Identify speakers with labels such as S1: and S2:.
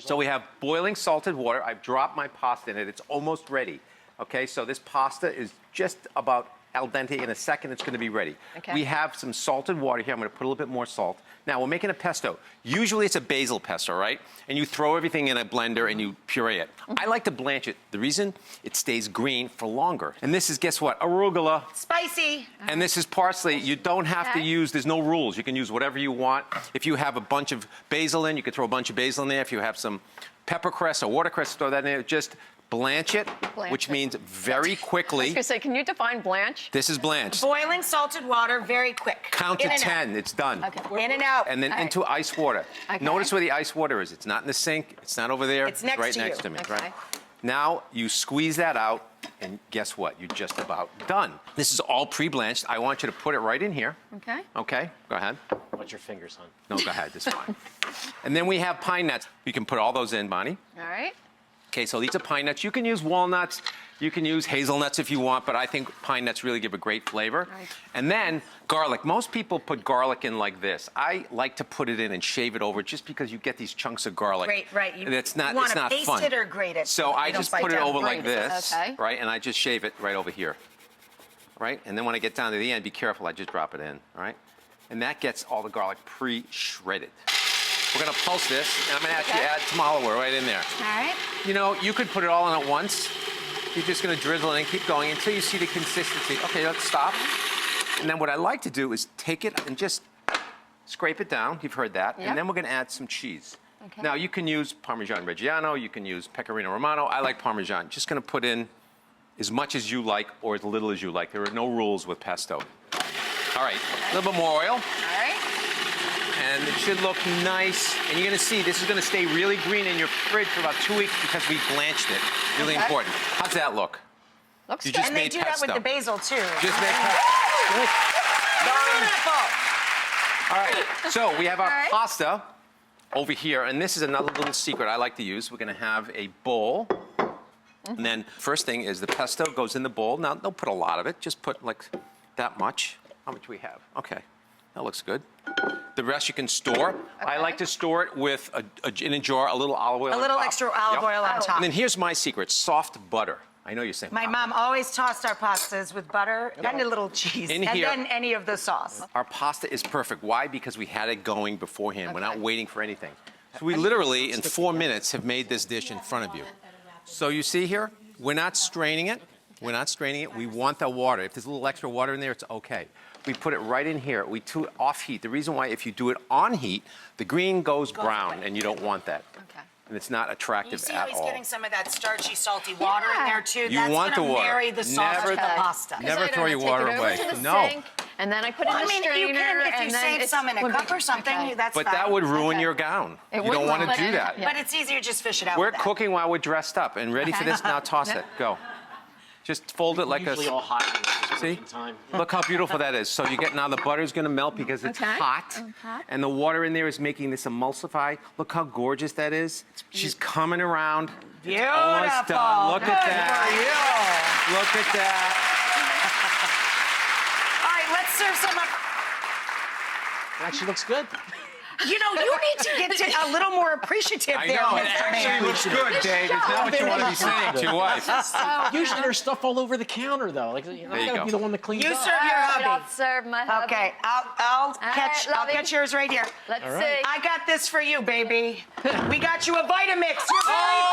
S1: So we have boiling salted water. I've dropped my pasta in it. It's almost ready. Okay, so this pasta is just about al dente. In a second, it's going to be ready.
S2: Okay.
S1: We have some salted water here. I'm going to put a little bit more salt. Now, we're making a pesto. Usually, it's a basil pesto, right? And you throw everything in a blender and you puree it. I like to blanch it. The reason, it stays green for longer. And this is, guess what? Arugula.
S3: Spicy.
S1: And this is parsley. You don't have to use, there's no rules. You can use whatever you want. If you have a bunch of basil in, you can throw a bunch of basil in there. If you have some peppercress or watercress, throw that in there. Just blanch it, which means very quickly.
S2: I was going to say, can you define blanch?
S1: This is blanch.
S3: Boiling salted water, very quick.
S1: Count to 10, it's done.
S3: Okay. In and out.
S1: And then into ice water.
S2: Okay.
S1: Notice where the ice water is. It's not in the sink, it's not over there.
S3: It's next
S1: right
S3: to
S1: next
S3: you.
S1: to me,
S2: Okay.
S1: right? Now you squeeze that out, and guess what? You're just about done. This is all pre-blanched. I want you to put it right in here.
S2: Okay.
S1: Okay, go ahead.
S4: Watch your fingers, hon.
S1: No, go ahead, it's fine. And then we have pine nuts. You can put all those in, Bonnie.
S2: All right.
S1: Okay, so these are pine nuts. You can use walnuts, you can use hazelnuts if you want, but I think pine nuts really give a great flavor.
S2: Right.
S1: And then garlic. Most people put garlic in like this. I like to put it in and shave it over just because you get these chunks of garlic.
S3: Right.
S1: It's not,
S3: you
S1: it's not
S3: paste
S1: fun.
S3: it or grate it.
S1: So I
S3: You don't
S1: just
S3: bite
S1: put it
S3: down.
S1: over
S3: Grate
S1: like
S3: it.
S1: this,
S2: Okay.
S1: right? And I just shave it right over here, right? And then when I get down to the end, be careful, I just drop it in, all right? And that gets all the garlic pre-shredded. We're gonna pulse this, and I'm gonna actually add some olive oil right in there.
S2: All right.
S1: You know, you could put it all in at once. You're just gonna drizzle it and keep going until you see the consistency. Okay, let's stop. And then what I like to do is take it and just scrape it down. You've heard that.
S2: Yep.
S1: And then we're gonna add some cheese.
S2: Okay.
S1: Now, you can use Parmigiano-Reggiano, you can use Pecorino Romano. I like Parmesan. Just gonna put in as much as you like or as little as you like. There are no rules with pesto. All right, a little bit more oil.
S2: All right.
S1: And it should look nice. And you're gonna see, this is gonna stay really green in your fridge for about 2 weeks because we blanched it. Really
S2: Okay.
S1: important. How's that look?
S2: Looks
S1: You
S2: good.
S1: just
S3: And they
S1: made
S3: do that
S1: pesto.
S3: with the basil, too.
S1: Just make pesto.
S3: Beautiful.
S1: All right, so we have our
S2: All right.
S1: pasta over here, and this is another little secret I like to use. We're gonna have a bowl. And then first thing is the pesto goes in the bowl. Now, don't put a lot of it. Just put like that much. How much we have? Okay, that looks good. The rest you can store. I like to store it with, in a jar, a little olive oil
S3: A
S1: on
S3: little
S1: top.
S3: extra olive oil on top.
S1: And then here's my secret, soft butter. I know you're saying
S3: My mom always tossed our pastas with butter and a little cheese,
S1: In
S3: and
S1: here-
S3: then any of the sauce.
S1: Our pasta is perfect. Why? Because we had it going beforehand. We're not
S2: Okay.
S1: waiting for anything. So we literally, in 4 minutes, have made this dish in front of you. So you see here, we're not straining it. We're not straining it. We want the water. If there's a little extra water in there, it's okay. We put it right in here. We do it off heat. The reason why, if you do it on heat, the green goes brown, and you don't want that.
S2: Okay.
S1: And it's not
S3: You
S1: attractive
S3: see how
S1: at
S3: he's
S1: all.
S3: getting some of that starchy, salty water in there, too?
S1: You
S3: That's
S1: want the
S3: gonna
S1: water.
S3: marry the sauce
S1: Never-
S3: to the pasta.
S1: Never
S2: I
S1: throw
S2: don't
S1: your
S2: take
S1: water
S2: it over
S1: away.
S2: to the
S1: No.
S2: sink, and then I put it
S3: Well,
S2: in
S3: I
S2: the
S3: mean,
S2: strainer.
S3: you can, if you
S2: and then
S3: save
S2: it's-
S3: some in a
S2: would
S3: cup
S2: be-
S3: or something,
S2: okay.
S3: that's
S1: But
S3: fine.
S1: that would ruin
S2: Okay.
S1: your gown.
S2: It
S1: You
S2: would
S1: don't want
S2: ruin
S1: to do
S2: it.
S1: that.
S2: Yeah.
S3: But it's easier to just fish it out
S1: We're
S3: with that.
S1: cooking while we're dressed up and ready for this. Now toss it. Go. Just fold it like
S4: Usually
S1: a...
S4: all hot at the
S1: See?
S4: same time.
S1: Look how beautiful that is. So you get, now the butter's gonna melt because it's
S2: Okay.
S1: hot.
S2: Hot.
S1: And the water in there is making this emulsify. Look how gorgeous that is. She's coming around. It's almost
S3: Beautiful.
S1: done. Look
S3: Good
S1: at
S3: for
S1: that.
S3: you.
S1: Look at that.
S3: All right, let's serve some up.
S4: It actually looks good.
S3: You know, you need to get to a little more appreciative
S1: I
S3: there,
S1: know, it
S3: Mr.
S1: actually
S3: Man.
S1: looks good, Dave. It's not what you want to be saying to your wife.
S4: Usually there's stuff all over the counter, though. Like, you know,
S1: There you
S4: I gotta
S1: go.
S4: be the one that cleans
S3: You
S4: up.
S3: serve your
S2: All right, I'll
S3: hubby.
S2: serve my hubby.
S3: Okay, I'll catch
S2: lovey.
S3: yours right here.
S2: Let's
S4: All right.
S2: see.
S3: I got this for you, baby. We got you a Vitamix. You're very
S1: Oh,